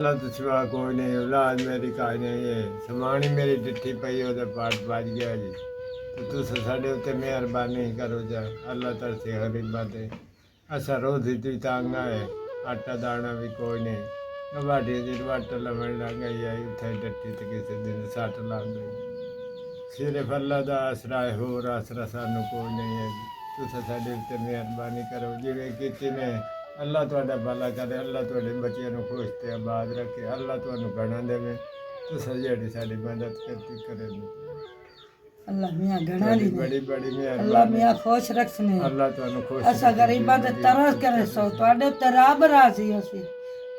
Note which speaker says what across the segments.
Speaker 1: अल्लाह तो सिवा कोई नहीं, औलाद मेरी काज नहीं है, समानी मेरी डिठी पई ओदे पाट बज गया जी। तो तुस साडे उत्ते मेहरबानी करो जा, अल्लाह तरसे गरीबां ते असा रोज़ी दी तांगा है, आटा दाना भी कोई नहीं। बाटी जी वाट लवण लग गई आई उत्थे डिठी ते किसी दिन सट लग गई। सिर्फ अल्लाह दा आसरा है, होर आसरा सानू कोई नहीं है जी। तुस साडे उत्ते मेहरबानी करो जिवें कीती ने। अल्लाह तुहाडा भला करे, अल्लाह तुहाडे बच्चिਆਂ ਨੂੰ खुश ते आबाद रखे, अल्लाह तुहानू घणा देवे। तुसां जेहड़ी साडी मदद करती करे
Speaker 2: अल्लाह मियां घणा दी
Speaker 1: बड़ी बड़ी
Speaker 2: अल्लाह
Speaker 1: मेहरबानी।
Speaker 2: मियां खुश रखने
Speaker 1: अल्लाह तुहानू खुश
Speaker 2: असा गरीबां ते तरस करे सो ਤੁਹਾਡੇ ਤੇ ਰੱਬ ਰਾਜ਼ੀ ਅਸੀਂ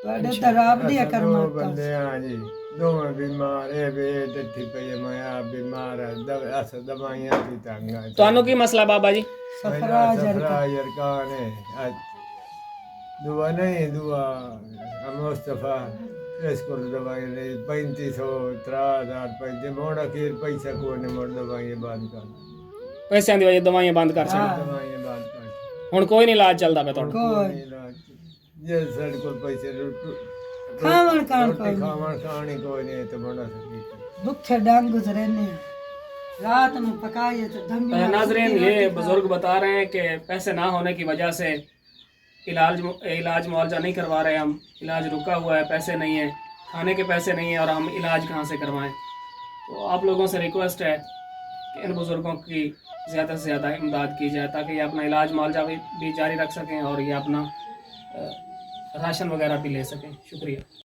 Speaker 2: ਤੁਹਾਡੇ ਤੇ ਰੱਬ ਦੀ ਕਰਮਾਂ
Speaker 1: बंदे हाँ जी, दोवें बीमार है वे डिठी पई मैं आप बीमार है अस दवाइयां दी तंग है।
Speaker 3: ਤੁਹਾਨੂੰ ਕੀ ਮਸਲਾ बाबा जी?
Speaker 2: सफरा
Speaker 1: सफरा यरकान है दुआ नहीं दुआ मुस्तफा इसको दवाई नहीं 3500 3000 पैसे मोड़ अखीर पैसा को नहीं मोड़ दवाइयां बंद कर
Speaker 3: ਪੈਸਿਆਂ ਦੀ ਵਜ੍ਹਾ ਦਵਾਈਆਂ ਬੰਦ ਕਰ ਛੱਡ
Speaker 1: दवाइयां बंद कर
Speaker 3: ਹੁਣ ਕੋਈ ਨਹੀਂ ਇਲਾਜ ਚੱਲਦਾ ਪਿਆ ਤੁਹਾਡਾ?
Speaker 2: कोई
Speaker 1: ये साढ़े को पैसे
Speaker 2: खावन खान कोई
Speaker 1: खावन खानी कोई नहीं तो बड़ा सकी
Speaker 2: दुखे डांग गुजरे ने रात में पकाए तो दम
Speaker 3: नाजरीन, ये बुजुर्ग बता रहे हैं कि पैसे ना होने की वजह से इलाज मुआवजा नहीं करवा रहे हम, इलाज रुका हुआ है, पैसे नहीं है, खाने के पैसे नहीं है और हम इलाज कहाँ से करवाएं। तो आप लोगों से रिक्वेस्ट है कि इन बुज़ुर्गों की ज़्यादा से ज़्यादा इमदाद की जाए ताकि ये अपना इलाज मुआवजा भी जारी रख सकें और ये अपना राशन वगैरह भी ले सकें। शुक्रिया।